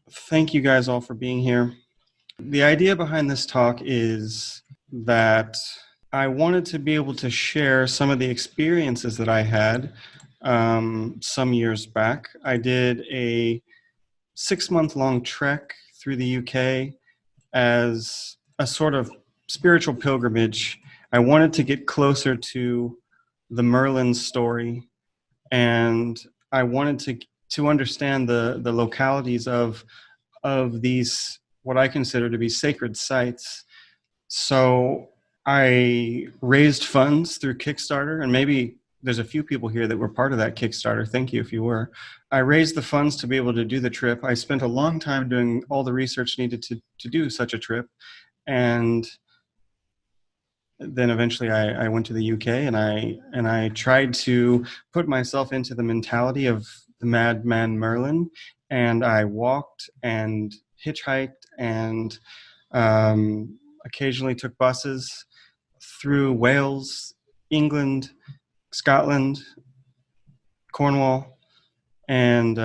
Thank you guys all for being here. The idea behind this talk is that I wanted to be able to share some of the experiences that I had some years back. I did a 6-month-long trek through the UK as a sort of spiritual pilgrimage. I wanted to get closer to the Merlin story, and I wanted to understand the localities of these, what I consider to be sacred sites. So I raised funds through Kickstarter, and maybe there's a few people here that were part of that Kickstarter. Thank you if you were. I raised the funds to be able to do the trip. I spent a long time doing all the research needed to do such a trip. And then eventually I went to the UK, and I tried to put myself into the mentality of the madman Merlin, and I walked and hitchhiked and occasionally took buses through Wales, England, Scotland, Cornwall, and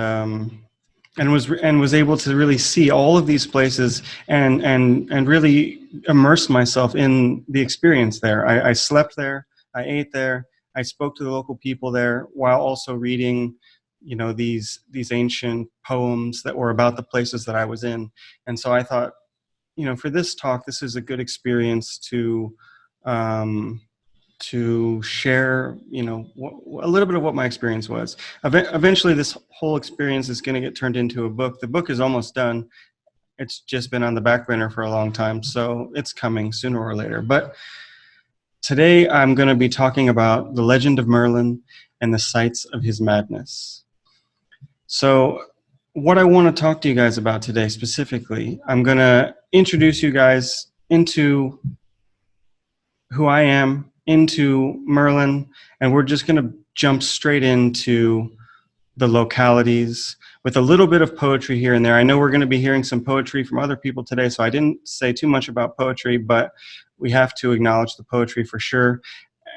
was able to really see all of these places and really immerse myself in the experience there. I slept there, I ate there, I spoke to the local people there while also reading, these ancient poems that were about the places that I was in. And so I thought, for this talk, this is a good experience to share, a little bit of what my experience was. Eventually, this whole experience is going to get turned into a book. The book is almost done. It's just been on the back burner for a long time, so it's coming sooner or later. But today, I'm going to be talking about the legend of Merlin and the sites of his madness. So what I want to talk to you guys about today specifically, I'm going to introduce you guys into who I am, into Merlin, and we're just going to jump straight into the localities with a little bit of poetry here and there. I know we're going to be hearing some poetry from other people today, so I didn't say too much about poetry, but we have to acknowledge the poetry for sure.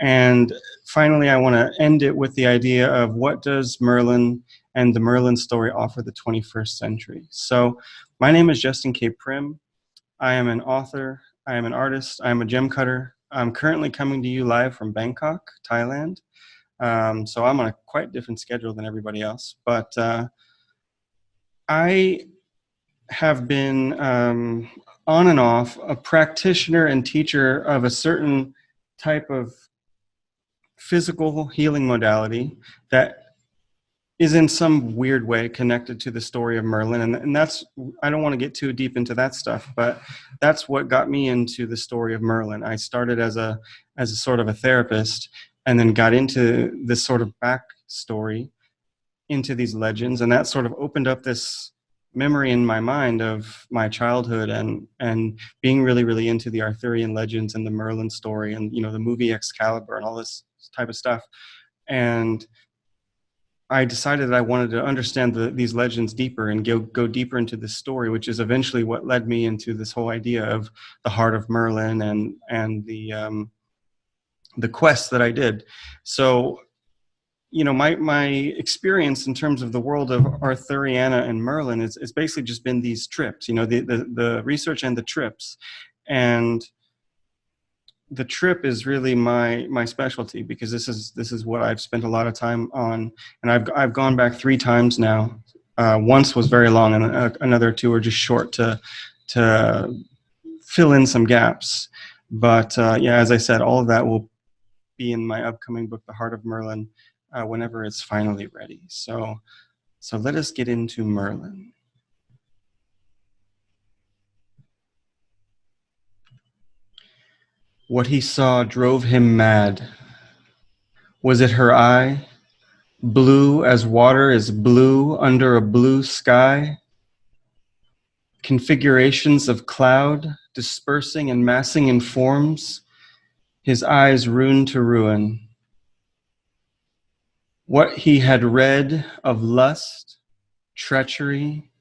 And finally, I want to end it with the idea of what does Merlin and the Merlin story offer the 21st century. So my name is Justin K Prim. I am an author, I am an artist, I am a gem cutter. I'm currently coming to you live from Bangkok, Thailand. So I'm on a quite different schedule than everybody else. But I have been on and off a practitioner and teacher of a certain type of physical healing modality that is in some weird way connected to the story of Merlin. And that's, I don't want to get too deep into that stuff, but that's what got me into the story of Merlin. I started as a sort of a therapist, and then got into this sort of backstory into these legends. And that sort of opened up this memory in my mind of my childhood and being really, really into the Arthurian legends and the Merlin story and, the movie Excalibur and all this type of stuff. And I decided that I wanted to understand these legends deeper and go deeper into this story, which is eventually what led me into this whole idea of the Heart of Merlin and the quest that I did. So, my experience in terms of the world of Arthuriana and Merlin is basically just been these trips, the research and the trips. And the trip is really my specialty, because this is what I've spent a lot of time on, and I've gone back 3 times now. Once was very long, and another 2 are just short to fill in some gaps. But yeah, as I said, all of that will be in my upcoming book, The Heart of Merlin, whenever it's finally ready. So let us get into Merlin. What he saw drove him mad. Was it her eye, blue as water is blue under a blue sky? Configurations of cloud, dispersing and massing in forms, his eyes ruined to ruin. What he had read of lust, treachery,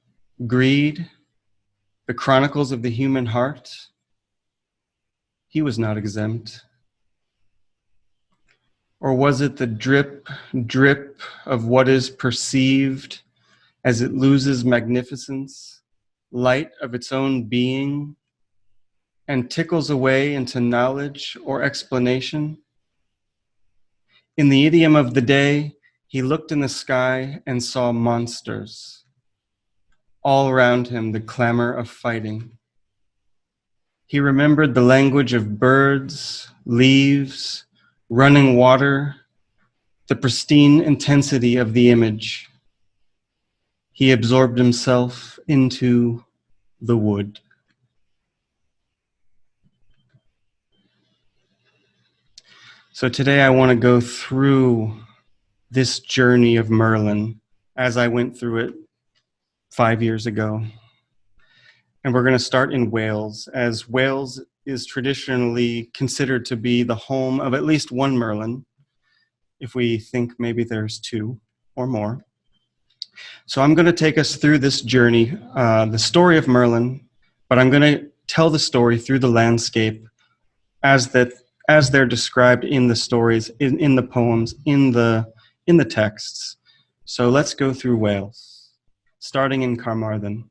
greed, the chronicles of the human heart, he was not exempt. Or was it the drip, drip of what is perceived as it loses magnificence, light of its own being, and tickles away into knowledge or explanation. In the idiom of the day, he looked in the sky and saw monsters. All around him, the clamor of fighting. He remembered the language of birds, leaves, running water, the pristine intensity of the image. He absorbed himself into the wood. So today I want to go through this journey of Merlin as I went through it 5 years ago. And we're going to start in Wales, as Wales is traditionally considered to be the home of at least one Merlin, if we think maybe there's two or more. So I'm going to take us through this journey, the story of Merlin, but I'm going to tell the story through the landscape as they're described in the stories, in the poems, in the texts. So let's go through Wales, starting in Carmarthen.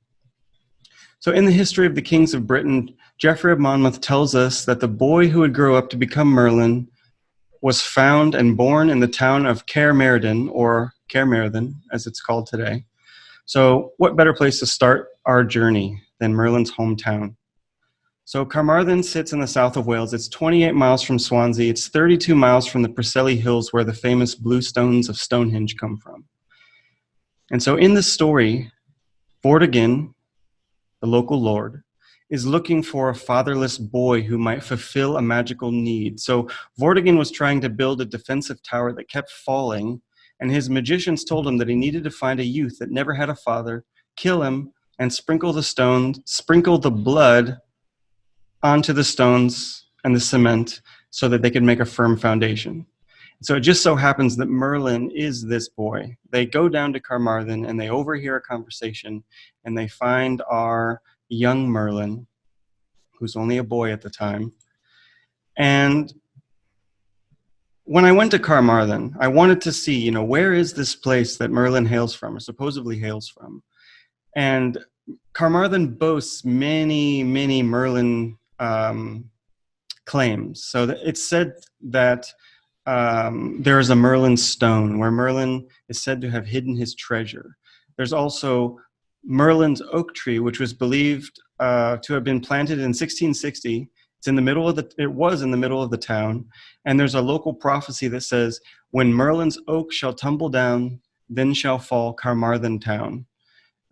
So in the history of the kings of Britain, Geoffrey of Monmouth tells us that the boy who would grow up to become Merlin was found and born in the town of Carmarthen, or Carmarthen, as it's called today. So what better place to start our journey than Merlin's hometown? So Carmarthen sits in the south of Wales. It's 28 miles from Swansea. It's 32 miles from the Preseli Hills, where the famous blue stones of Stonehenge come from. And so in this story, Vortigern, the local lord, is looking for a fatherless boy who might fulfill a magical need. So Vortigern was trying to build a defensive tower that kept falling, and his magicians told him that he needed to find a youth that never had a father, kill him, and sprinkle the blood onto the stones and the cement so that they could make a firm foundation. So it just so happens that Merlin is this boy. They go down to Carmarthen and they overhear a conversation, and they find our young Merlin, who's only a boy at the time. And when I went to Carmarthen, I wanted to see, where is this place that Merlin hails from, or supposedly hails from? And Carmarthen boasts many, many Merlin claims. So it's said that there is a Merlin stone where Merlin is said to have hidden his treasure. There's also Merlin's oak tree, which was believed to have been planted in 1660. It was in the middle of the town. And there's a local prophecy that says, when Merlin's oak shall tumble down, then shall fall Carmarthen town.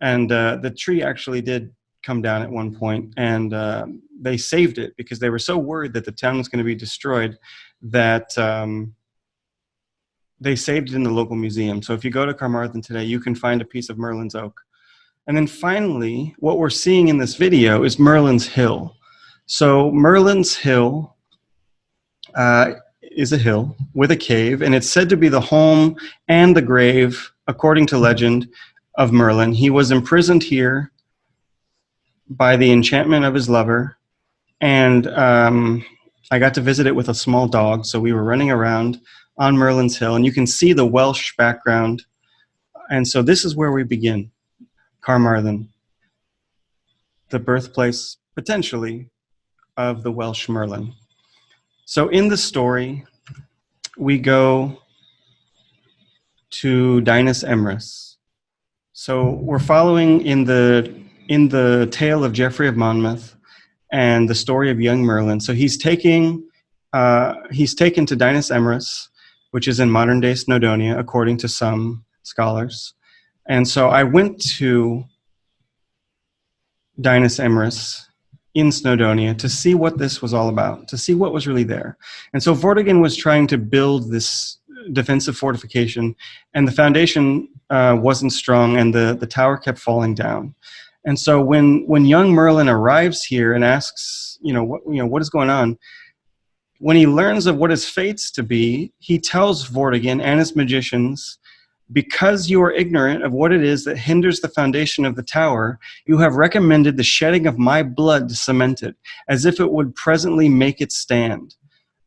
And the tree actually did come down at one point, and they saved it because they were so worried that the town was going to be destroyed that they saved it in the local museum. So if you go to Carmarthen today, you can find a piece of Merlin's oak. And then finally, what we're seeing in this video is Merlin's Hill. So Merlin's Hill is a hill with a cave, and it's said to be the home and the grave, according to legend, of Merlin. He was imprisoned here by the enchantment of his lover, and I got to visit it with a small dog, so we were running around on Merlin's Hill, and you can see the Welsh background. And so this is where we begin, Carmarthen, the birthplace, potentially, of the Welsh Merlin. So in the story, we go to Dinas Emrys. So we're following in the tale of Geoffrey of Monmouth and the story of young Merlin. So he's taken to Dinas Emrys, which is in modern-day Snowdonia, according to some scholars. And so I went to Dinas Emrys in Snowdonia to see what this was all about, to see what was really there. And so Vortigern was trying to build this defensive fortification, and the foundation wasn't strong, and the tower kept falling down. And so when young Merlin arrives here and asks, what is going on, when he learns of what his fate's to be, he tells Vortigern and his magicians, because you are ignorant of what it is that hinders the foundation of the tower, you have recommended the shedding of my blood to cement it, as if it would presently make it stand.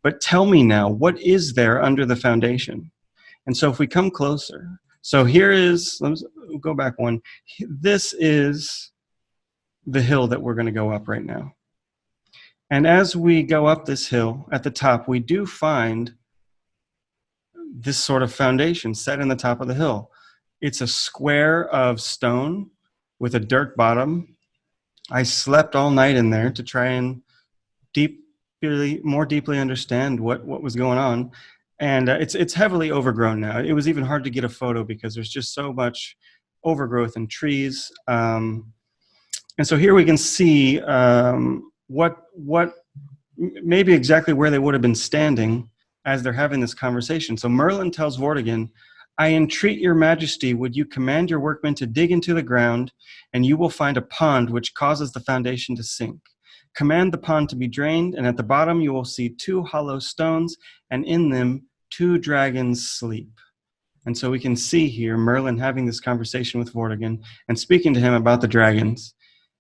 But tell me now, what is there under the foundation? And so if we come closer, so here is, let's go back one. This is the hill that we're going to go up right now. And as we go up this hill, at the top, we do find this sort of foundation set in the top of the hill. It's a square of stone with a dirt bottom. I slept all night in there to try and more deeply understand what was going on. And it's heavily overgrown now. It was even hard to get a photo because there's just so much overgrowth and trees. And so here we can see what maybe exactly where they would have been standing as they're having this conversation. So Merlin tells Vortigern, "I entreat your majesty, would you command your workmen to dig into the ground, and you will find a pond which causes the foundation to sink. Command the pond to be drained, and at the bottom you will see 2 hollow stones, and in them 2 dragons sleep." And so we can see here Merlin having this conversation with Vortigern and speaking to him about the dragons.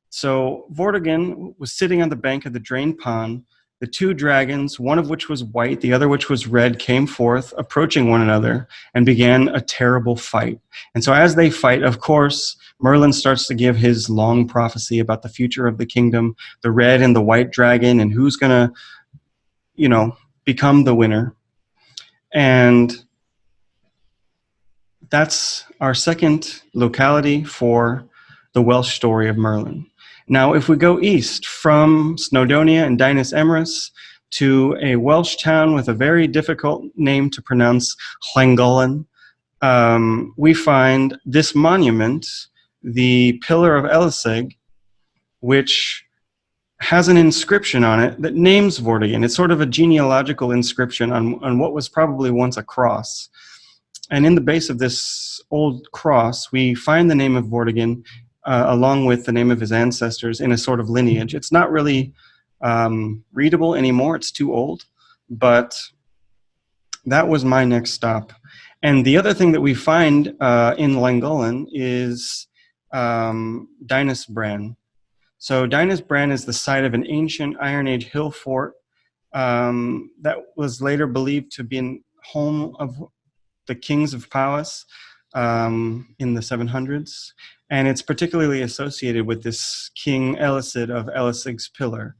So Vortigern was sitting on the bank of the drained pond. The 2 dragons, one of which was white, the other which was red, came forth, approaching one another, and began a terrible fight. And so as they fight, of course, Merlin starts to give his long prophecy about the future of the kingdom, the red and the white dragon, and who's going to, become the winner. And that's our second locality for the Welsh story of Merlin. Now, if we go east from Snowdonia and Dinas Emrys to a Welsh town with a very difficult name to pronounce, Llangollen, we find this monument, the Pillar of Eliseg, which has an inscription on it that names Vortigern. It's sort of a genealogical inscription on what was probably once a cross. And in the base of this old cross, we find the name of Vortigern along with the name of his ancestors in a sort of lineage. It's not really readable anymore. It's too old. But that was my next stop. And the other thing that we find in Llangollen is Dinas Bran. So Dinas Bran is the site of an ancient Iron Age hill fort that was later believed to be home of the kings of Powys in the 700s. And it's particularly associated with this King Elised of Eliseg's Pillar.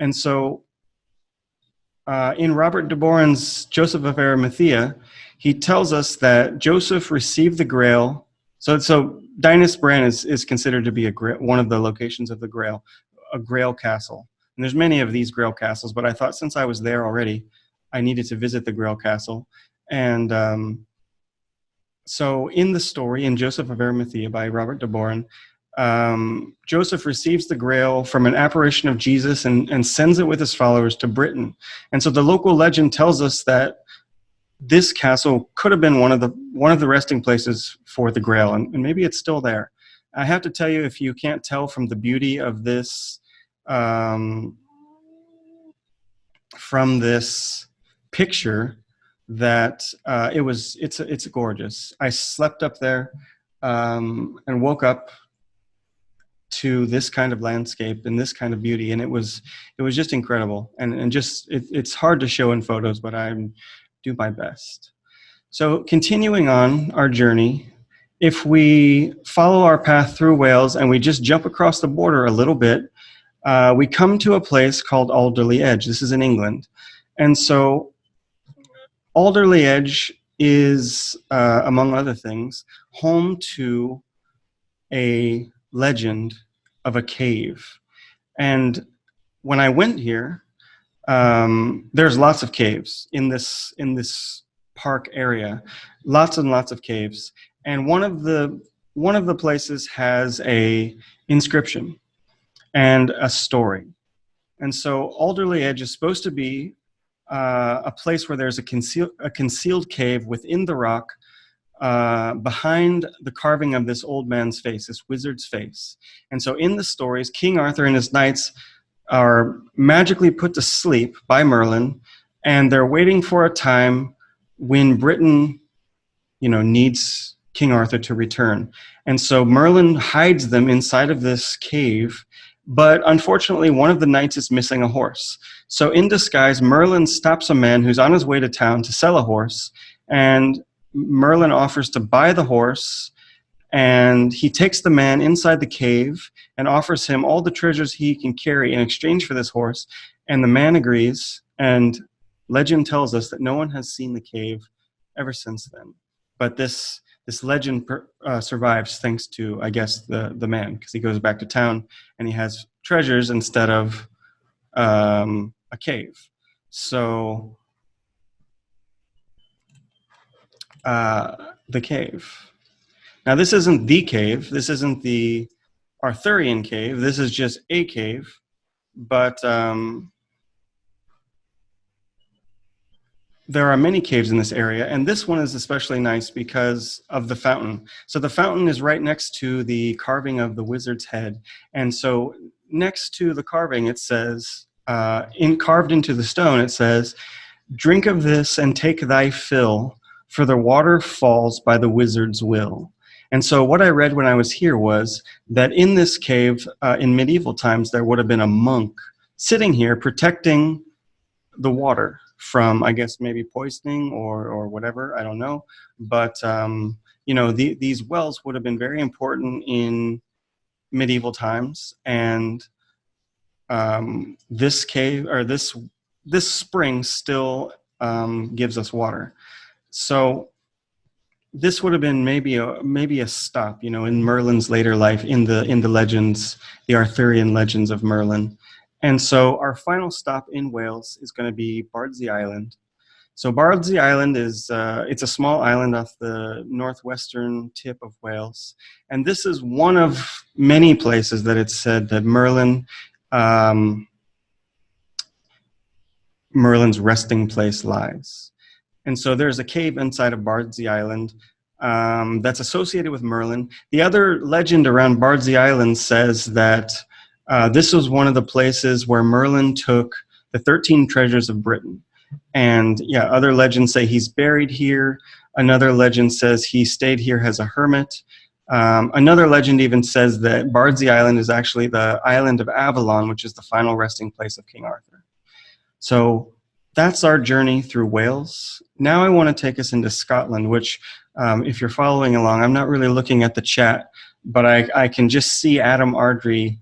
And so in Robert de Boron's Joseph of Arimathea, he tells us that Joseph received the Grail. So Dinas Bran is considered to be one of the locations of the Grail, a Grail castle. And there's many of these Grail castles, but I thought since I was there already, I needed to visit the Grail castle. And so in the story, in Joseph of Arimathea by Robert de Boron, Joseph receives the Grail from an apparition of Jesus and sends it with his followers to Britain. And so the local legend tells us that this castle could have been one of the resting places for the Grail, and maybe it's still there. I have to tell you, if you can't tell from the beauty of this, from this picture, that it's gorgeous. I slept up there and woke up to this kind of landscape and this kind of beauty, and it was just incredible. And just it's hard to show in photos, but I do my best. So continuing on our journey, if we follow our path through Wales and we just jump across the border a little bit, we come to a place called Alderley Edge. This is in England. And so Alderley Edge is, among other things, home to a legend of a cave. And when I went here, there's lots of caves in this park area, lots and lots of caves. And one of the places has a inscription and a story. And so Alderley Edge is supposed to be a place where there's a concealed cave within the rock behind the carving of this old man's face, this wizard's face. And so in the stories, King Arthur and his knights are magically put to sleep by Merlin, and they're waiting for a time when Britain, needs King Arthur to return. And so Merlin hides them inside of this cave, but unfortunately one of the knights is missing a horse. So in disguise, Merlin stops a man who's on his way to town to sell a horse, and Merlin offers to buy the horse And he takes the man inside the cave and offers him all the treasures he can carry in exchange for this horse. And the man agrees. And legend tells us that no one has seen the cave ever since then. But this legend survives thanks to, I guess, the man, because he goes back to town and he has treasures instead of a cave. So the cave. Now, this isn't the cave. This isn't the Arthurian cave. This is just a cave. But there are many caves in this area, and this one is especially nice because of the fountain. So the fountain is right next to the carving of the wizard's head. And so next to the carving, it says, carved into the stone, it says, "Drink of this and take thy fill, for the water falls by the wizard's will." And so what I read when I was here was that in this cave, in medieval times, there would have been a monk sitting here protecting the water from, I guess, maybe poisoning or whatever, I don't know. But, these wells would have been very important in medieval times. And this cave, or this spring still gives us water. So this would have been maybe a stop, in Merlin's later life, in the legends, the Arthurian legends of Merlin. And so our final stop in Wales is going to be Bardsey Island. So Bardsey Island is it's a small island off the northwestern tip of Wales, and this is one of many places that it's said that Merlin's resting place lies. And so there's a cave inside of Bardsey Island that's associated with Merlin. The other legend around Bardsey Island says that this was one of the places where Merlin took the 13 treasures of Britain. And yeah, other legends say he's buried here. Another legend says he stayed here as a hermit. Another legend even says that Bardsey Island is actually the island of Avalon, which is the final resting place of King Arthur. So that's our journey through Wales. Now I want to take us into Scotland, which, if you're following along, I'm not really looking at the chat, but I can just see Adam Ardrey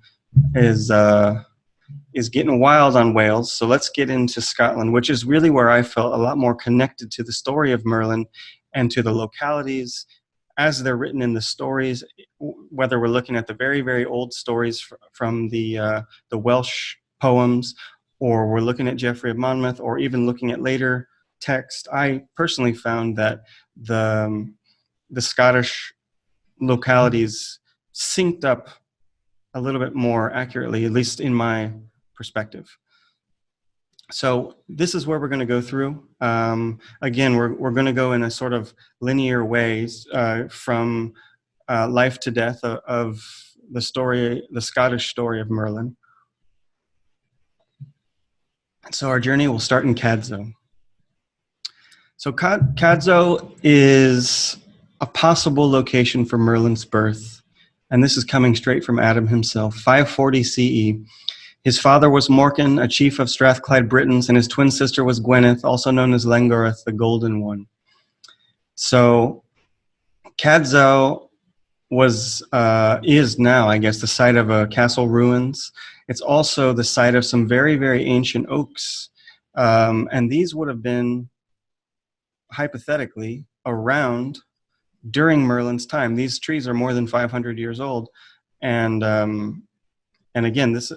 is getting wild on Wales. So let's get into Scotland, which is really where I felt a lot more connected to the story of Merlin and to the localities as they're written in the stories, whether we're looking at the very, very old stories from the Welsh poems, or we're looking at Geoffrey of Monmouth, or even looking at later text. I personally found that the Scottish localities synced up a little bit more accurately, at least in my perspective. So this is where we're going to go through. Again, we're going to go in a sort of linear ways from life to death of the Scottish story of Merlin. So our journey will start in Cadzow. So Cadzow is a possible location for Merlin's birth, and this is coming straight from Adam himself, 540 CE. His father was Morcan, a chief of Strathclyde Britons, and his twin sister was Gwyneth, also known as Lengoreth, the Golden One. So Cadzow is now, I guess, the site of a castle ruins. It's also the site of some very, very ancient oaks. And these would have been, hypothetically, around during Merlin's time. These trees are more than 500 years old. And again, this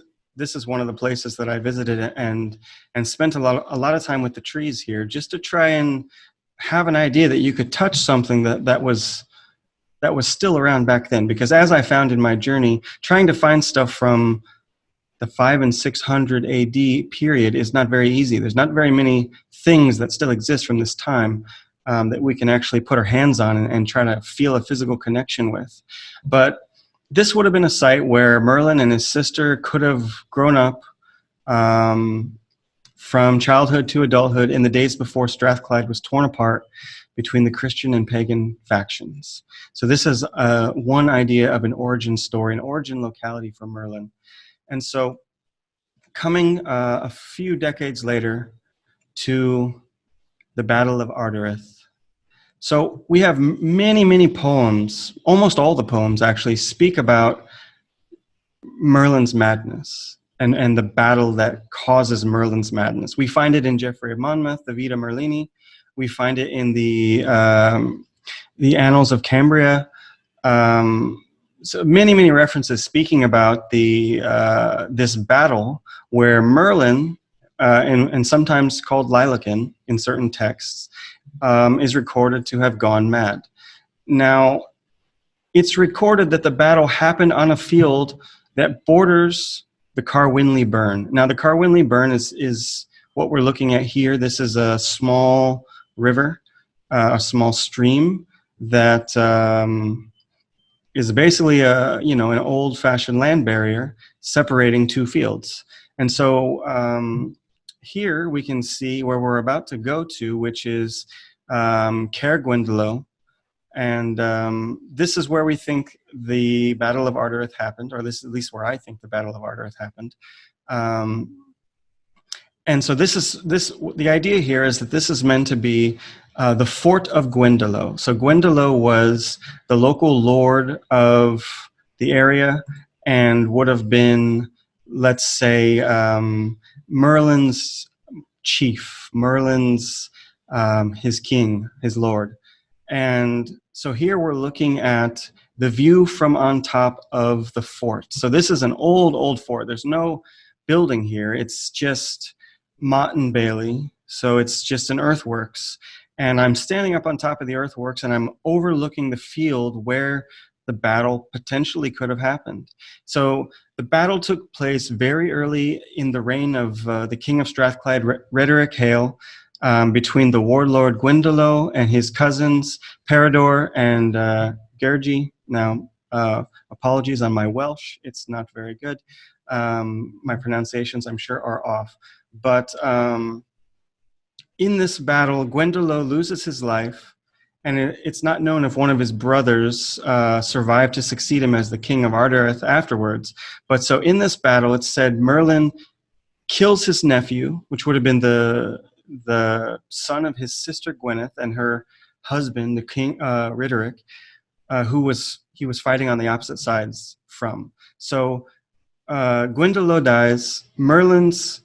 is one of the places that I visited and spent a lot of time with the trees here, just to try and have an idea that you could touch something that was still around back then. Because as I found in my journey, trying to find stuff from the 500 and 600 AD period is not very easy. There's not very many things that still exist from this time that we can actually put our hands on and try to feel a physical connection with. But this would have been a site where Merlin and his sister could have grown up from childhood to adulthood in the days before Strathclyde was torn apart between the Christian and pagan factions. So this is one idea of an origin story, an origin locality for Merlin. And so coming a few decades later to the Battle of Ardrey, So we have many, many poems, almost all the poems actually speak about Merlin's madness and the battle that causes Merlin's madness. We find it in Geoffrey of Monmouth, the Vita Merlini. We find it in the Annals of Cambria. So many, many references speaking about this battle where Merlin, and sometimes called Lilacin in certain texts, is recorded to have gone mad. Now, it's recorded that the battle happened on a field that borders the Carwinley Burn. Now, the Carwinley Burn is what we're looking at here. This is a small river, a small stream that is basically an old-fashioned land barrier separating two fields. And so here we can see where we're about to go to, which is Cair Gwendolew. And this is where we think the Battle of Ardrey happened, or this is at least where I think the Battle of Ardrey happened. And so the idea here is that this is meant to be the fort of Gwendolew. So Gwendolew was the local lord of the area and would have been, let's say, Merlin's chief, Merlin's his king, his lord. And so here we're looking at the view from on top of the fort. So this is an old fort. There's no building here. It's just motte and bailey. So it's just an earthworks. And I'm standing up on top of the earthworks and I'm overlooking the field where the battle potentially could have happened. So the battle took place very early in the reign of the King of Strathclyde, Rhetoric Hale, between the warlord Gwendolew and his cousins Peridor and Gergi. Now, apologies on my Welsh. It's not very good. My pronunciations, I'm sure, are off. But in this battle, Gwendolew loses his life, and it's not known if one of his brothers survived to succeed him as the king of Ardrey afterwards. But so in this battle, it said Merlin kills his nephew, which would have been the son of his sister Gwyneth and her husband, the king Rhetoric, who he was fighting on the opposite sides from. So Gwendolew dies, Merlin's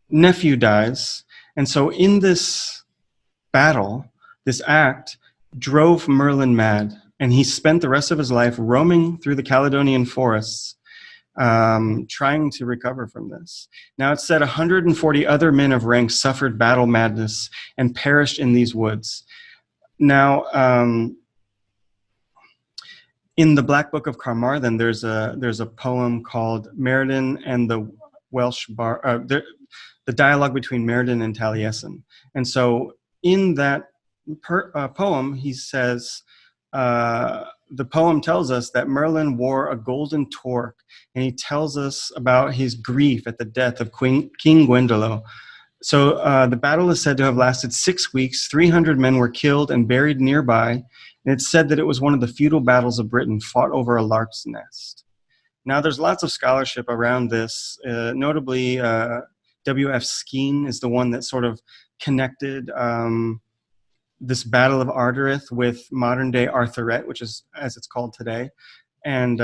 nephew dies, and so in this battle, this act drove Merlin mad, and he spent the rest of his life roaming through the Caledonian forests, trying to recover from this. Now it's said 140 other men of rank suffered battle madness and perished in these woods. Now, in the Black Book of Carmarthen, there's a poem called Merlin and the Welsh the dialogue between Merlin and Taliesin. And so in that poem, he says, the poem tells us that Merlin wore a golden torque, and he tells us about his grief at the death of King Gwendolew. So the battle is said to have lasted 6 weeks. 300 men were killed and buried nearby, and it's said that it was one of the feudal battles of Britain fought over a lark's nest. Now, there's lots of scholarship around this. Notably, W.F. Skene is the one that sort of connected this Battle of Ardrey with modern-day Arthurian, which is as it's called today. And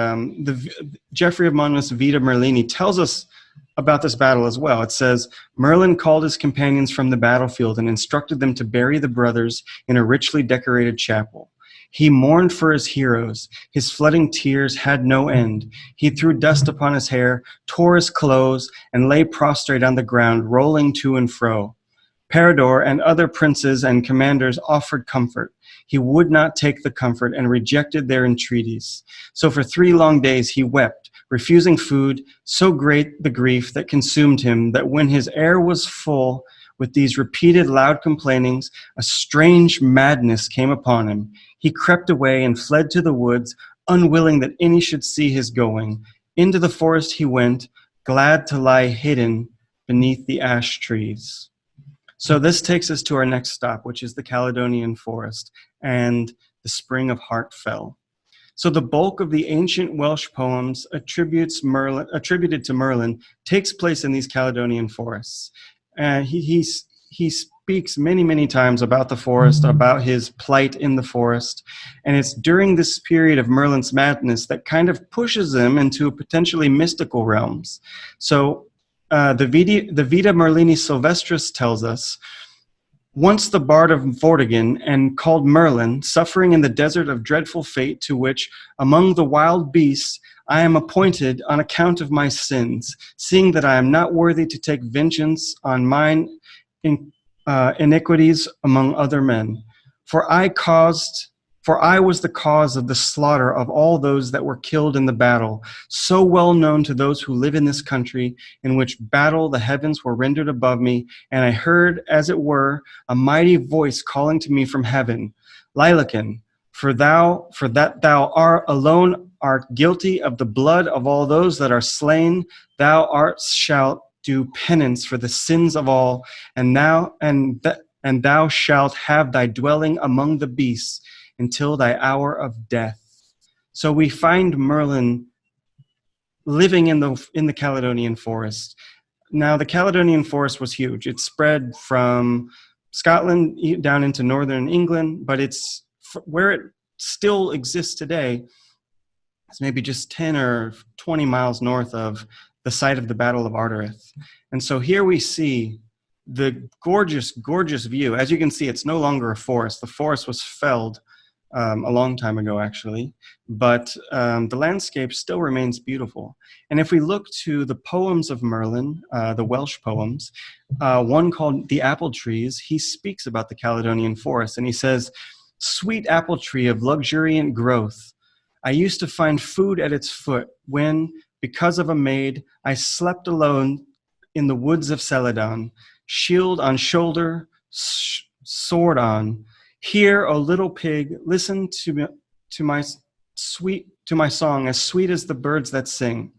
Geoffrey of Monmouth's Vita Merlini tells us about this battle as well. It says, Merlin called his companions from the battlefield and instructed them to bury the brothers in a richly decorated chapel. He mourned for his heroes. His flooding tears had no end. He threw dust upon his hair, tore his clothes, and lay prostrate on the ground, rolling to and fro. Peridor and other princes and commanders offered comfort. He would not take the comfort and rejected their entreaties. So for 3 long days he wept, refusing food, so great the grief that consumed him that when his air was full with these repeated loud complainings, a strange madness came upon him. He crept away and fled to the woods, unwilling that any should see his going. Into the forest he went, glad to lie hidden beneath the ash trees. So this takes us to our next stop, which is the Caledonian forest and the spring of Hart Fell. So the bulk of the ancient Welsh poems attributed to Merlin takes place in these Caledonian forests. He speaks many, many times about the forest, about his plight in the forest. And it's during this period of Merlin's madness that kind of pushes him into potentially mystical realms. So the Vita Merlini Sylvestris tells us, once the bard of Vortigern, and called Merlin, suffering in the desert of dreadful fate, to which, among the wild beasts, I am appointed on account of my sins, seeing that I am not worthy to take vengeance on mine iniquities among other men. For I was the cause of the slaughter of all those that were killed in the battle, so well known to those who live in this country, in which battle the heavens were rendered above me, and I heard, as it were, a mighty voice calling to me from heaven, Lilican, for that thou art alone art guilty of the blood of all those that are slain, shalt do penance for the sins of all, and thou shalt have thy dwelling among the beasts until thy hour of death. So we find Merlin living in the Caledonian forest. Now, the Caledonian forest was huge. It spread from Scotland down into northern England, but it's where it still exists today. It's maybe just 10 or 20 miles north of the site of the Battle of Ardrey. And so here we see the gorgeous, gorgeous view. As you can see, it's no longer a forest. The forest was felled a long time ago, actually, but the landscape still remains beautiful. And if we look to the poems of Merlin, the Welsh poems, one called The Apple Trees, he speaks about the Caledonian forest, and he says, "Sweet apple tree of luxuriant growth, I used to find food at its foot when, because of a maid, I slept alone in the woods of Caledon, shield on shoulder, sword on. Hear, O little pig, listen to my song, as sweet as the birds that sing.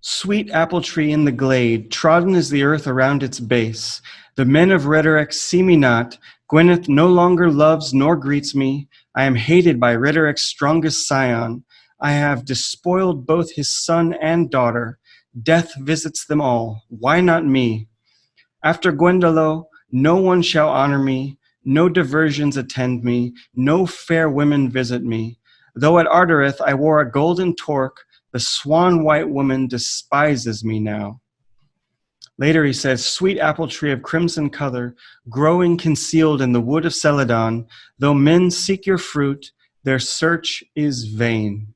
Sweet apple tree in the glade, trodden is the earth around its base. The men of rhetoric see me not. Gwyneth no longer loves nor greets me. I am hated by rhetoric's strongest scion. I have despoiled both his son and daughter. Death visits them all. Why not me? After Gwendolo, no one shall honor me. No diversions attend me. No fair women visit me. Though at Ardrey I wore a golden torque, the swan-white woman despises me now." Later he says, "Sweet apple tree of crimson color, growing concealed in the wood of Caledon, though men seek your fruit, their search is vain."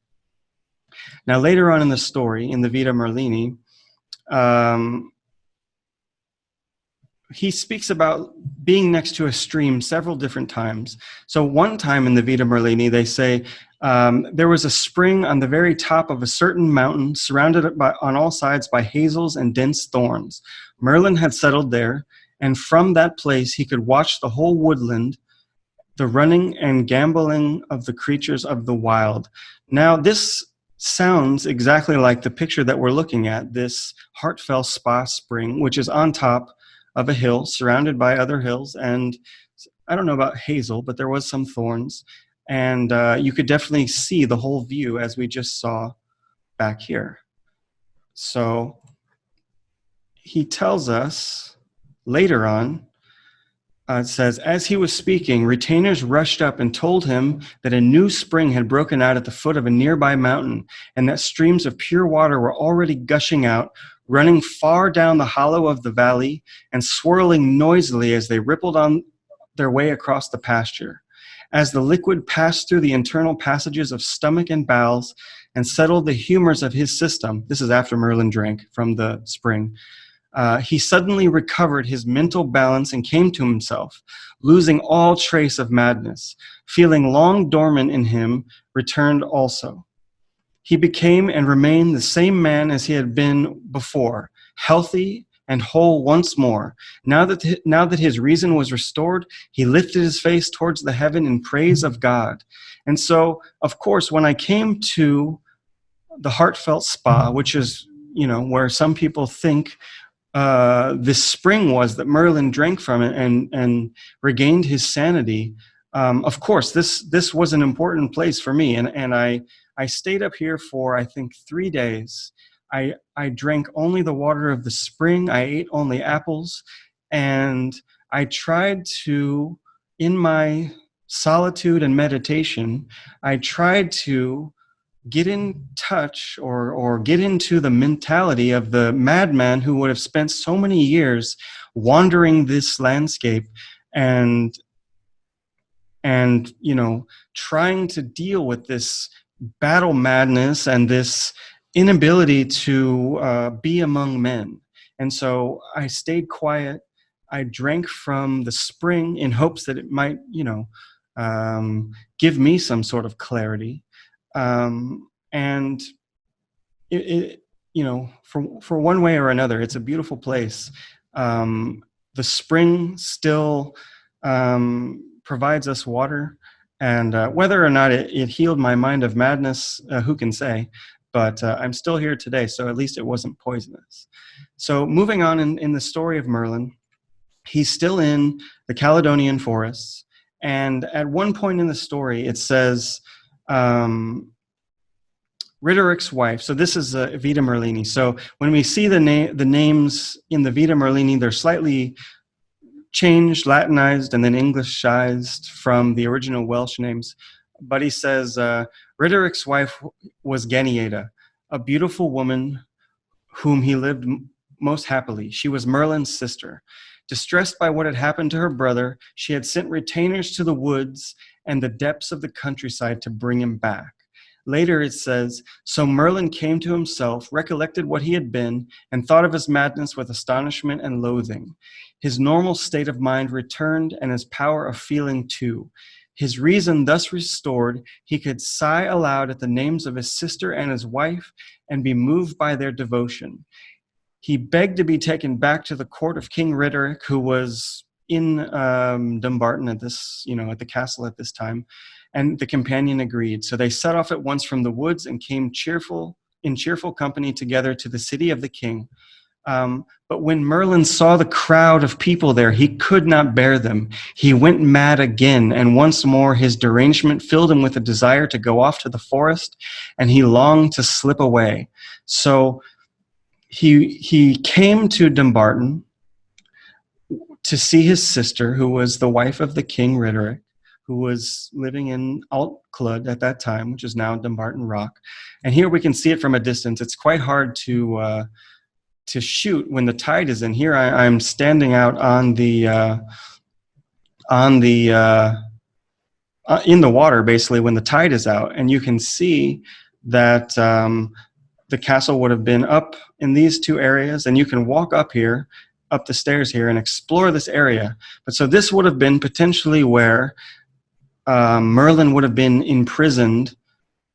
Now later on in the story, in the Vita Merlini, he speaks about being next to a stream several different times. So one time in the Vita Merlini, they say, there was a spring on the very top of a certain mountain, surrounded on all sides by hazels and dense thorns. Merlin had settled there, and from that place he could watch the whole woodland, the running and gamboling of the creatures of the wild. Now, this sounds exactly like the picture that we're looking at, this Heartfell Spa spring, which is on top of a hill surrounded by other hills, and I don't know about hazel, but there was some thorns, and you could definitely see the whole view as we just saw back here. So he tells us later on, it says, "As he was speaking, retainers rushed up and told him that a new spring had broken out at the foot of a nearby mountain, and that streams of pure water were already gushing out, running far down the hollow of the valley and swirling noisily as they rippled on their way across the pasture. As the liquid passed through the internal passages of stomach and bowels and settled the humors of his system," this is after Merlin drank from the spring, "he suddenly recovered his mental balance and came to himself, losing all trace of madness. Feeling long dormant in him, returned also. He became and remained the same man as he had been before, healthy and whole once more. Now that his reason was restored, he lifted his face towards the heaven in praise of God." And so, of course, when I came to the Heartfelt Spa, which is, where some people think this spring was that Merlin drank from it and regained his sanity, of course, this was an important place for me. And I stayed up here for, I think, 3 days. I drank only the water of the spring. I ate only apples. And I tried to, in my solitude and meditation, I tried to get in touch or get into the mentality of the madman who would have spent so many years wandering this landscape and trying to deal with this battle madness and this inability to be among men. And so I stayed quiet. I drank from the spring in hopes that it might, give me some sort of clarity. And for one way or another, it's a beautiful place. The spring still provides us water, and whether or not it healed my mind of madness, who can say? But I'm still here today, so at least it wasn't poisonous. So moving on in the story of Merlin, he's still in the Caledonian forests, and at one point in the story, it says, Rideric's wife. So this is Vita Merlini. So when we see the names in the Vita Merlini, they're slightly changed, Latinized, and then Englishized from the original Welsh names. But he says, Rideric's wife was Genieta, a beautiful woman whom he lived most happily. She was Merlin's sister. Distressed by what had happened to her brother, she had sent retainers to the woods and the depths of the countryside to bring him back. Later it says, so Merlin came to himself, recollected what he had been, and thought of his madness with astonishment and loathing. His normal state of mind returned, and his power of feeling too. His reason thus restored, he could sigh aloud at the names of his sister and his wife, and be moved by their devotion. He begged to be taken back to the court of King Rideric, who was in Dumbarton at the castle at this time. And the companion agreed. So they set off at once from the woods and came in cheerful company together to the city of the king. But when Merlin saw the crowd of people there, he could not bear them. He went mad again, and once more his derangement filled him with a desire to go off to the forest, and he longed to slip away. So he came to Dumbarton to see his sister, who was the wife of the King Rideric, who was living in Altclud at that time, which is now Dumbarton Rock. And here we can see it from a distance. It's quite hard to shoot when the tide is in. Here I'm standing out in the water, basically, when the tide is out, and you can see that the castle would have been up in these two areas, and you can walk up the stairs here, and explore this area. But so this would have been potentially where Merlin would have been imprisoned,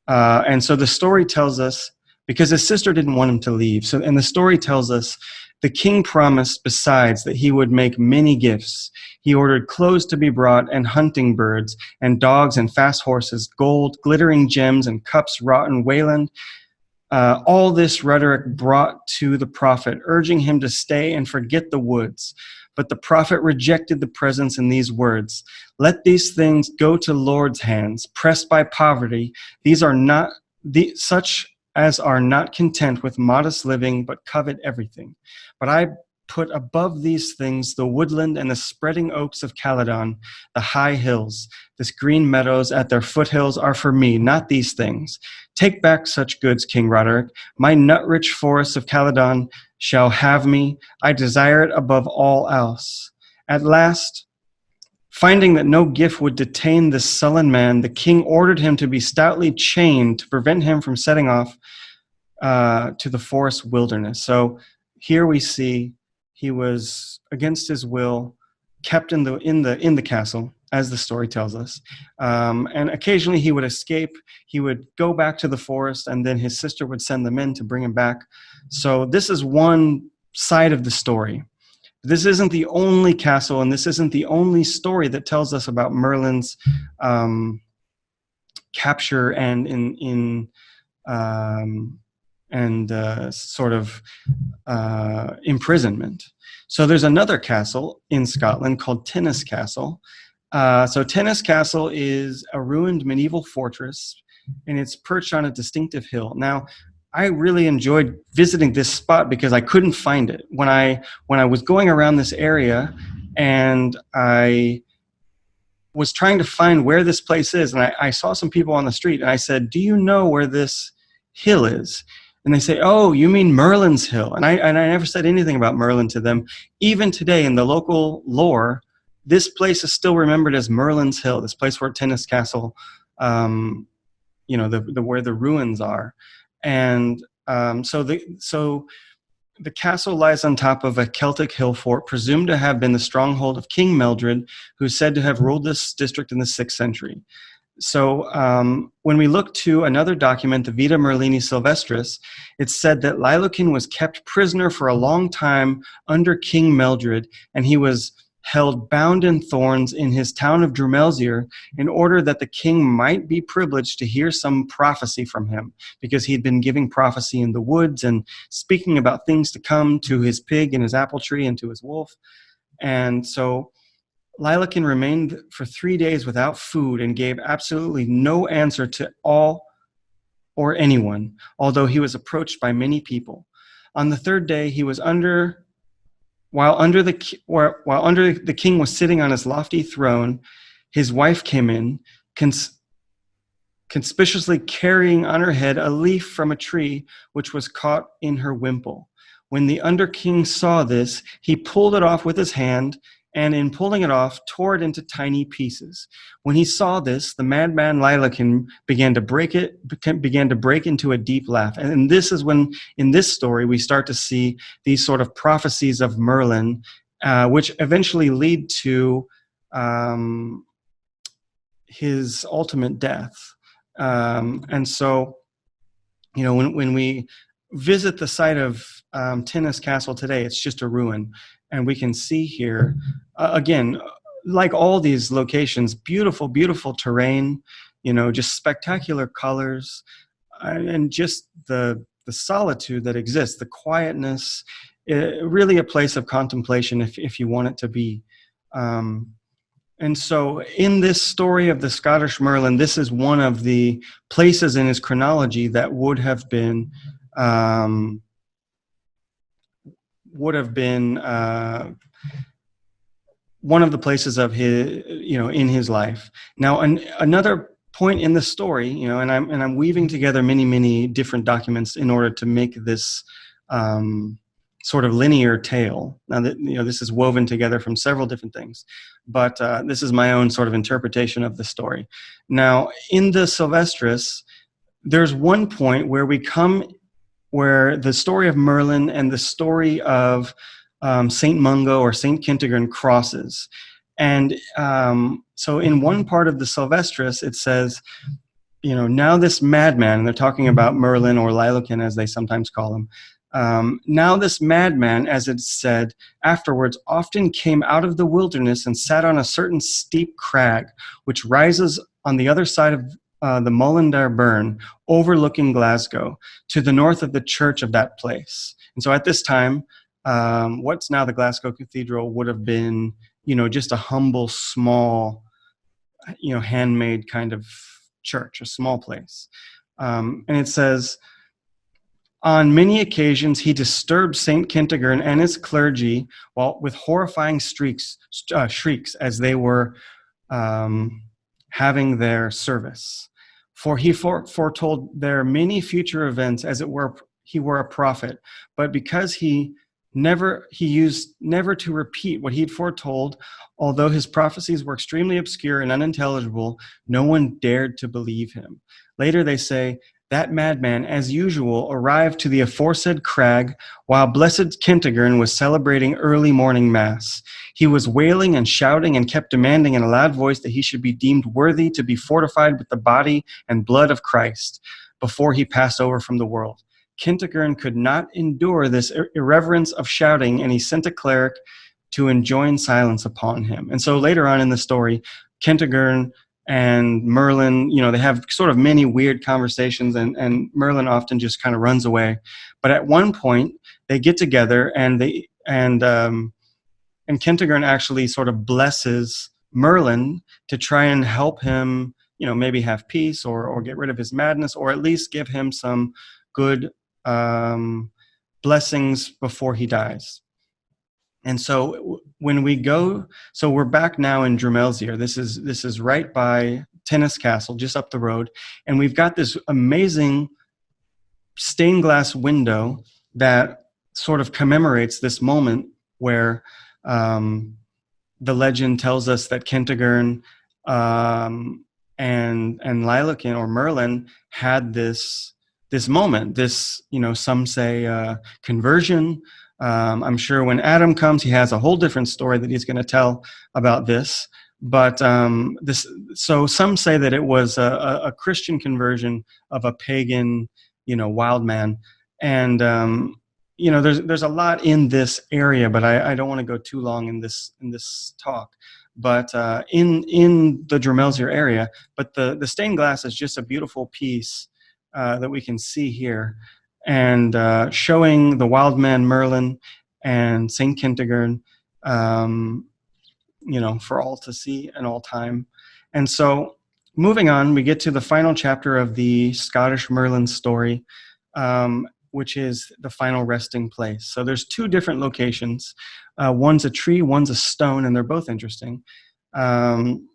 and so the story tells us, because his sister didn't want him to leave, and the story tells us the king promised besides that he would make many gifts. He ordered clothes to be brought, and hunting birds, and dogs, and fast horses, gold, glittering gems, and cups wrought in Wayland. All this Rideric brought to the prophet, urging him to stay and forget the woods. But the prophet rejected the presents in these words: let these things go to Lord's hands, pressed by poverty. These are not such as are not content with modest living, but covet everything. But I put above these things the woodland and the spreading oaks of Caledon, the high hills. This green meadows at their foothills are for me, not these things. Take back such goods, King Roderick. My nut-rich forests of Caledon shall have me. I desire it above all else. At last, finding that no gift would detain this sullen man, the king ordered him to be stoutly chained to prevent him from setting off to the forest wilderness. So here we see he was, against his will, kept in the castle, as the story tells us. And occasionally he would escape. He would go back to the forest, and then his sister would send the men to bring him back. So this is one side of the story. This isn't the only castle, and this isn't the only story that tells us about Merlin's capture and imprisonment. So there's another castle in Scotland called Dinas Castle. So Dinas Castle is a ruined medieval fortress, and it's perched on a distinctive hill. Now, I really enjoyed visiting this spot because I couldn't find it. When I was going around this area, and I was trying to find where this place is, and I saw some people on the street, and I said, "Do you know where this hill is?" And they say, "Oh, you mean Merlin's Hill?" And I never said anything about Merlin to them. Even today, in the local lore, this place is still remembered as Merlin's Hill. This place where Dinas Castle, the where the ruins are, and so the castle lies on top of a Celtic hill fort, presumed to have been the stronghold of King Mildred, who's said to have ruled this district in the 6th century. So when we look to another document, the Vita Merlini Silvestris, it's said that Lailoken was kept prisoner for a long time under King Mildred, and he was held bound in thorns in his town of Drumelsier in order that the king might be privileged to hear some prophecy from him, because he'd been giving prophecy in the woods and speaking about things to come to his pig and his apple tree and to his wolf. And so Lailoken remained for 3 days without food and gave absolutely no answer to all or anyone, although he was approached by many people. On the 3rd day, he was while under the king was sitting on his lofty throne, his wife came in, conspicuously carrying on her head a leaf from a tree which was caught in her wimple. When the under king saw this, he pulled it off with his hand, and in pulling it off, tore it into tiny pieces. When he saw this, the madman Lailoken began to break into a deep laugh. And this is when, in this story, we start to see these sort of prophecies of Merlin, which eventually lead to his ultimate death. And so, when we visit the site of Dinas Castle today, it's just a ruin. And we can see here, again, like all these locations, beautiful, beautiful terrain, just spectacular colors, and just the solitude that exists, the quietness, really a place of contemplation if you want it to be. And so in this story of the Scottish Merlin, this is one of the places in his chronology that would have been one of the places of his, in his life. Now, another point in the story, and I'm weaving together many, many different documents in order to make this sort of linear tale. Now that this is woven together from several different things, but this is my own sort of interpretation of the story. Now, in the Silvestris, there's one point where the story of Merlin and the story of Saint Mungo or Saint Kentigern crosses. And so in one part of the Silvestris, it says, now this madman, and they're talking about Merlin or Lailoken as they sometimes call him, now this madman, as it's said, afterwards often came out of the wilderness and sat on a certain steep crag, which rises on the other side of the Mullingar Burn, overlooking Glasgow, to the north of the church of that place. And so at this time, what's now the Glasgow Cathedral would have been, just a humble, small, handmade kind of church, a small place. And it says, on many occasions, he disturbed St. Kentigern and his clergy with horrifying shrieks as they were having their service. For he foretold their many future events as it were he were a prophet, but because he used never to repeat what he'd foretold, although his prophecies were extremely obscure and unintelligible, no one dared to believe him. Later they say, that madman, as usual, arrived to the aforesaid crag while blessed Kentigern was celebrating early morning mass. He was wailing and shouting and kept demanding in a loud voice that he should be deemed worthy to be fortified with the body and blood of Christ before he passed over from the world. Kentigern could not endure this irreverence of shouting, and he sent a cleric to enjoin silence upon him. And so later on in the story, Kentigern and Merlin, they have sort of many weird conversations, and Merlin often just kind of runs away. But at one point, they get together, and Kentigern actually sort of blesses Merlin to try and help him, maybe have peace or get rid of his madness, or at least give him some good blessings before he dies. And so when we go, so we're back now in Drumelsier. This is right by Tennis Castle, just up the road, and we've got this amazing stained glass window that sort of commemorates this moment where the legend tells us that Kentigern and Lailoken or Merlin had this moment, this, some say conversion. I'm sure when Adam comes, he has a whole different story that he's going to tell about this. But so some say that it was a Christian conversion of a pagan, wild man. And there's a lot in this area, but I don't want to go too long in this talk. But in the Drumelsier area, but the stained glass is just a beautiful piece that we can see here, and showing the wild man Merlin and Saint Kentigern, for all to see and all time. And so, moving on, we get to the final chapter of the Scottish Merlin story, which is the final resting place. So there's two different locations. One's a tree, one's a stone, and they're both interesting. And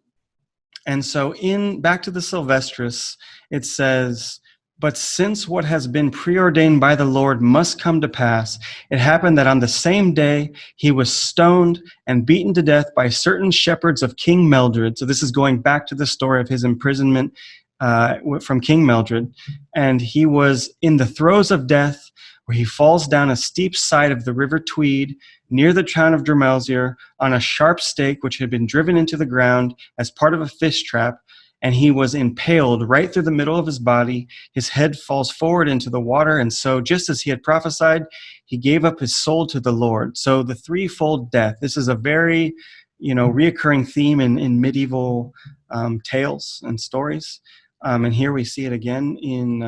so back to the Sylvestris, it says, "But since what has been preordained by the Lord must come to pass, it happened that on the same day he was stoned and beaten to death by certain shepherds of King Meldred." So this is going back to the story of his imprisonment from King Meldred. "And he was in the throes of death, where he falls down a steep side of the river Tweed, near the town of Drumelsier, on a sharp stake which had been driven into the ground as part of a fish trap, and he was impaled right through the middle of his body. His head falls forward into the water, and so, just as he had prophesied, he gave up his soul to the Lord." So the threefold death, this is a very, reoccurring theme in medieval tales and stories. And here we see it again in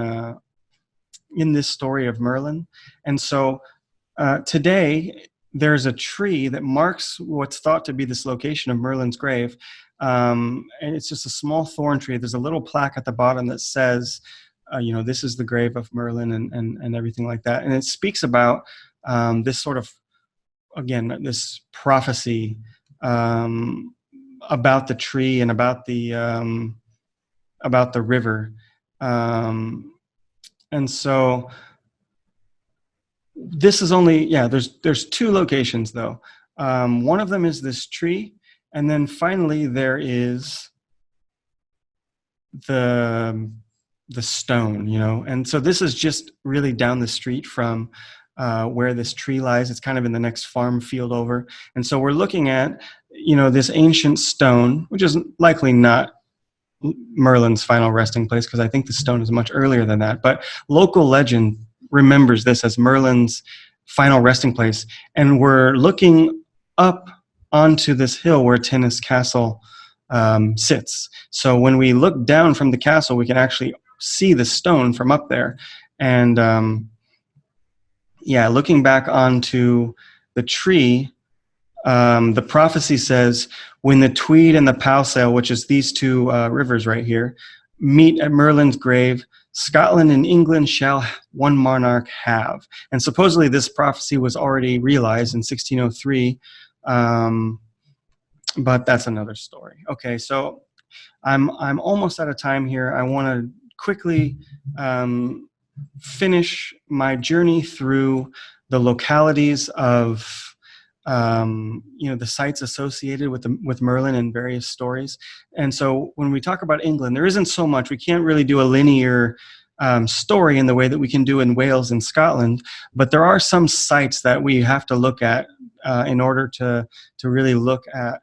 this story of Merlin. And so today, there's a tree that marks what's thought to be this location of Merlin's grave. And it's just a small thorn tree. There's a little plaque at the bottom that says, this is the grave of Merlin and everything like that. And it speaks about this sort of, again, this prophecy about the tree and about the river. And so this is only, there's two locations though. One of them is this tree, and then finally there is the stone, and so this is just really down the street from where this tree lies. It's kind of in the next farm field over. And so we're looking at, this ancient stone, which is likely not Merlin's final resting place, because I think the stone is much earlier than that. But local legend remembers this as Merlin's final resting place. And we're looking up onto this hill where Tennis Castle sits. So when we look down from the castle, we can actually see the stone from up there. And looking back onto the tree, the prophecy says, "When the Tweed and the Powsale," which is these two rivers right here, "meet at Merlin's grave, Scotland and England shall one monarch have." And supposedly this prophecy was already realized in 1603, but that's another story. Okay, so I'm almost out of time here. I want to quickly finish my journey through the localities of the sites associated with Merlin and various stories. And so when we talk about England, there isn't so much. We can't really do a linear story in the way that we can do in Wales and Scotland, but there are some sites that we have to look at in order to really look at,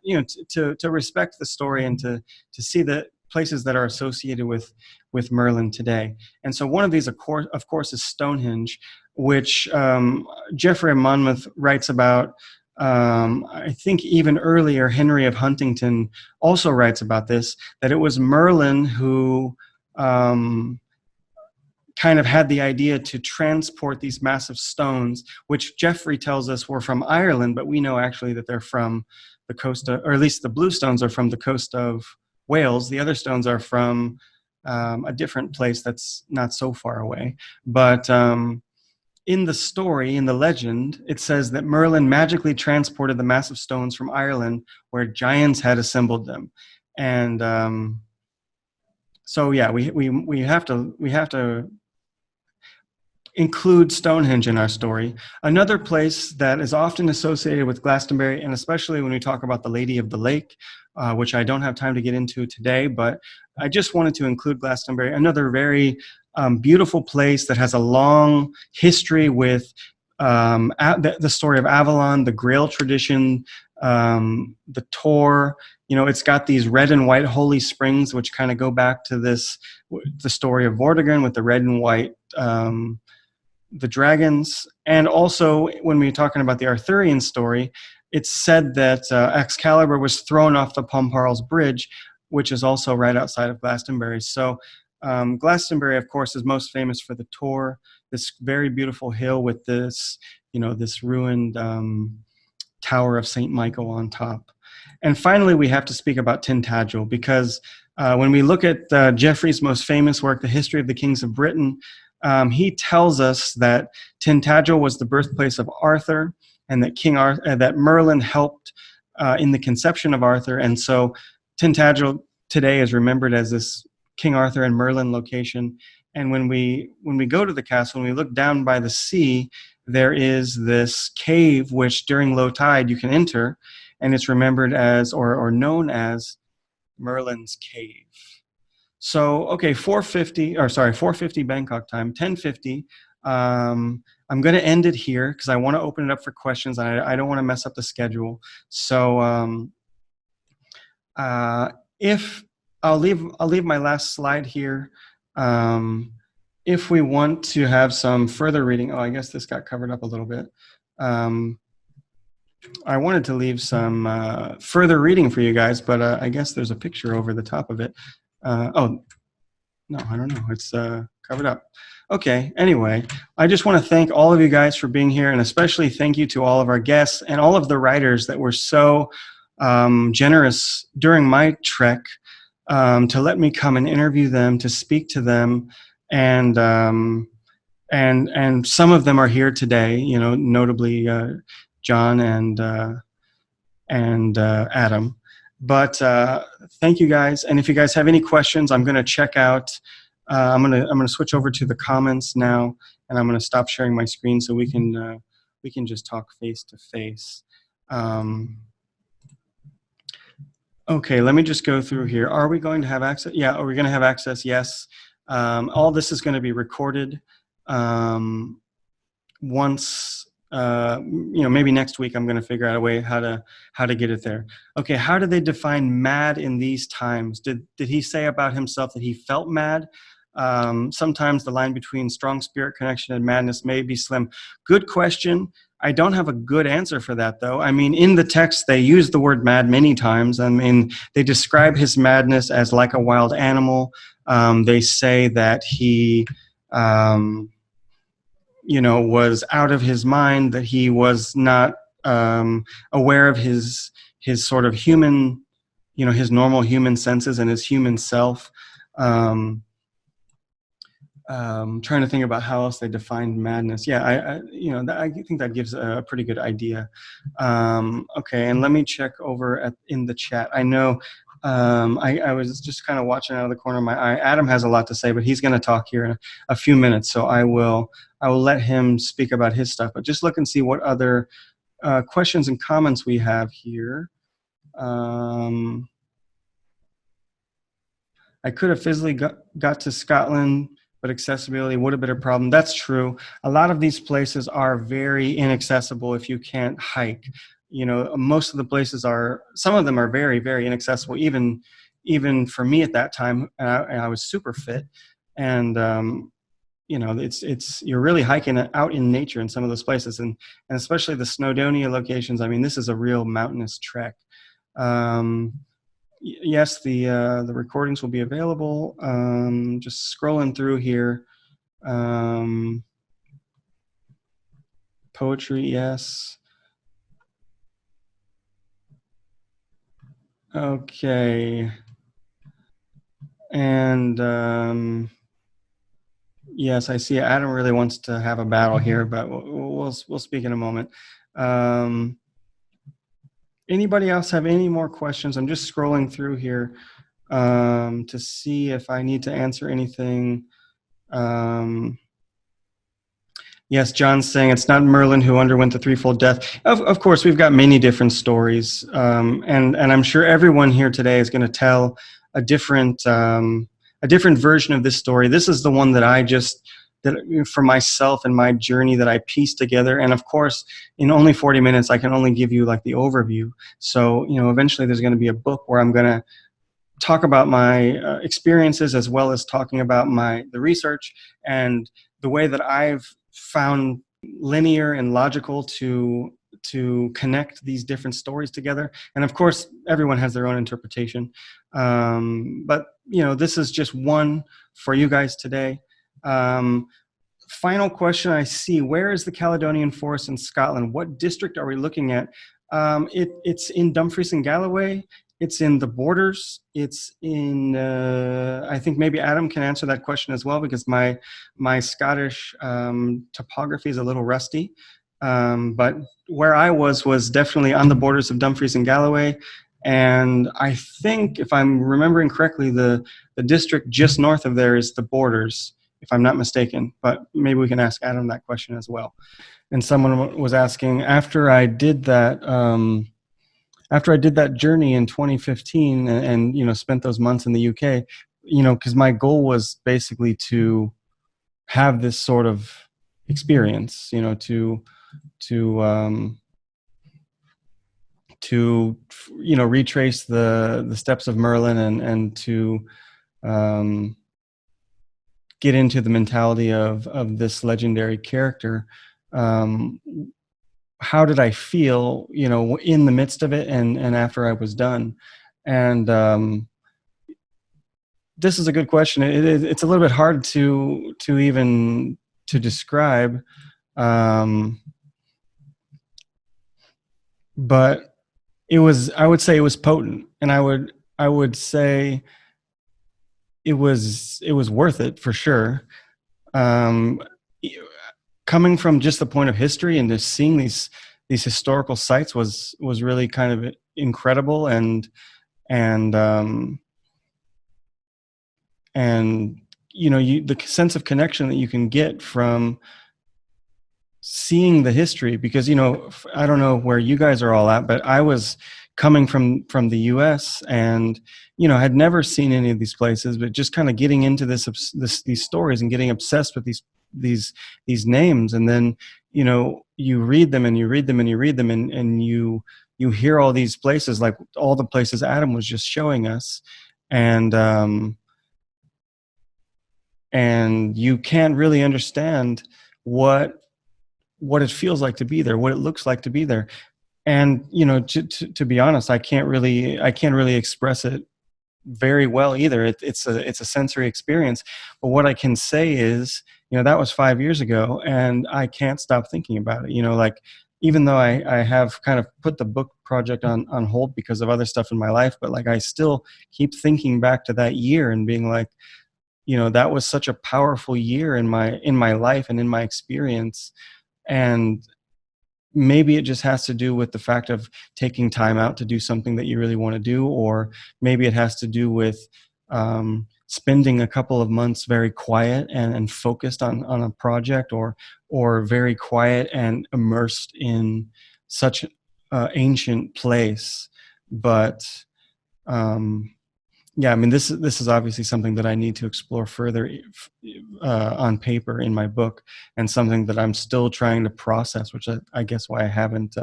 to respect the story and to see the places that are associated with Merlin today. And so one of these, of course, is Stonehenge, which Geoffrey of Monmouth writes about. I think even earlier, Henry of Huntington also writes about this, that it was Merlin who kind of had the idea to transport these massive stones, which Geoffrey tells us were from Ireland, but we know actually that they're from the coast of, or at least the blue stones are from the coast of Wales. The other stones are from a different place that's not so far away. But in the story, in the legend, it says that Merlin magically transported the massive stones from Ireland where giants had assembled them. And so yeah, we have to include Stonehenge in our story. Another place that is often associated with Glastonbury, and especially when we talk about the Lady of the Lake, which I don't have time to get into today, but I just wanted to include Glastonbury, another very beautiful place that has a long history with the story of Avalon, the Grail tradition, the Tor. You know, it's got these red and white holy springs, which kind of go back to the story of Vortigern with the red and white the dragons. And also, when we're talking about the Arthurian story, it's said that Excalibur was thrown off the Pumparl's Bridge, which is also right outside of Glastonbury. So Glastonbury, of course, is most famous for the Tor, this very beautiful hill with this, this ruined Tower of St. Michael on top. And finally, we have to speak about Tintagel, because when we look at Geoffrey's most famous work, The History of the Kings of Britain, he tells us that Tintagel was the birthplace of Arthur, and that that Merlin helped in the conception of Arthur. And so Tintagel today is remembered as this King Arthur and Merlin location. And when we go to the castle and we look down by the sea, there is this cave which during low tide you can enter, and it's remembered as or known as Merlin's Cave. So, okay, 4:50 Bangkok time, 10:50. I'm going to end it here because I want to open it up for questions. I don't want to mess up the schedule. So, if I'll leave my last slide here. If we want to have some further reading, I guess this got covered up a little bit. I wanted to leave some further reading for you guys, but I guess there's a picture over the top of it. Oh, no, I don't know. It's covered up. Okay, anyway, I just want to thank all of you guys for being here, and especially thank you to all of our guests and all of the writers that were so generous during my trek to let me come and interview them, to speak to them, and some of them are here today, notably John and Adam. But thank you guys. And if you guys have any questions, I'm going to check out. I'm going to switch over to the comments now, and I'm going to stop sharing my screen so we can just talk face to face. Okay, let me just go through here. Are we going to have access? Yeah, are we going to have access? Yes. All this is going to be recorded. Once maybe next week I'm going to figure out a way how to get it there. Okay, how do they define mad in these times? Did he say about himself that he felt mad? Sometimes the line between strong spirit connection and madness may be slim. Good question. I don't have a good answer for that, though. I mean, in the text, they use the word mad many times. I mean, they describe his madness as like a wild animal. They say that he, was out of his mind, that he was not aware of his sort of human, his normal human senses and his human self. Trying to think about how else they defined madness. Yeah, I think that gives a pretty good idea. Okay, and let me check over in the chat. I know I was just kind of watching out of the corner of my eye. Adam has a lot to say, but he's going to talk here in a few minutes, so I will let him speak about his stuff. But just look and see what other questions and comments we have here. I could have physically got to Scotland, but accessibility would have been a problem. That's true. A lot of these places are very inaccessible if you can't hike. Most of the places some of them are very, very inaccessible, even for me at that time. I was super fit. And, you're really hiking out in nature in some of those places. And especially the Snowdonia locations. I mean, this is a real mountainous trek. Yes, the recordings will be available. Just scrolling through here. Poetry, yes. Okay. And Yes, I see. Adam really wants to have a battle here, but we'll speak in a moment. Anybody else have any more questions? I'm just scrolling through here to see if I need to answer anything. Yes, John's saying it's not Merlin who underwent the threefold death. Of course, we've got many different stories, and I'm sure everyone here today is going to tell a different version of this story. This is the one that for myself and my journey that I pieced together. And of course, in only 40 minutes, I can only give you like the overview. So, eventually there's going to be a book where I'm going to talk about my experiences, as well as talking about the research and the way that I've found linear and logical to connect these different stories together. And of course, everyone has their own interpretation. But this is just one for you guys today. Final question I see: where is the Caledonian Forest in Scotland? What district are we looking at? It's in Dumfries and Galloway. It's in the Borders. It's in, I think maybe Adam can answer that question as well, because my Scottish topography is a little rusty. But where I was definitely on the borders of Dumfries and Galloway. And I think, if I'm remembering correctly, the district just north of there is the Borders, if I'm not mistaken. But maybe we can ask Adam that question as well. And someone was asking, after I did that journey in 2015 and spent those months in the UK, because my goal was basically to have this sort of experience, to retrace the steps of Merlin and to get into the mentality of this legendary character. How did I feel, in the midst of it and after I was done? And this is a good question. It's a little bit hard to even to describe, but I would say it was potent, and I would say it was worth it for sure. Coming from just the point of history and just seeing these historical sites was really kind of incredible, and the sense of connection that you can get from seeing the history, because I don't know where you guys are all at, but I was coming from the US and had never seen any of these places, but just kind of getting into these stories and getting obsessed with these names. And then you read them and you read them and you read them, and you hear all these places, like all the places Adam was just showing us, and you can't really understand what it feels like to be there, what it looks like to be there. And to be honest, I can't really express it very well either. It's a sensory experience. But what I can say is, that was 5 years ago, and I can't stop thinking about it. Like, even though I have kind of put the book project on hold because of other stuff in my life, but like, I still keep thinking back to that year and being like, that was such a powerful year in my life and in my experience. And maybe it just has to do with the fact of taking time out to do something that you really want to do, or maybe it has to do with spending a couple of months very quiet and focused on a project, or very quiet and immersed in such an ancient place. But yeah, I mean, this is obviously something that I need to explore further on paper in my book, and something that I'm still trying to process, which I guess why I haven't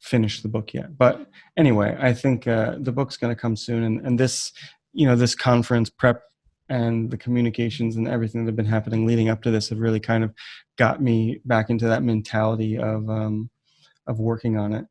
finished the book yet. But anyway, I think the book's going to come soon, and this, this conference prep and the communications and everything that have been happening leading up to this have really kind of got me back into that mentality of working on it.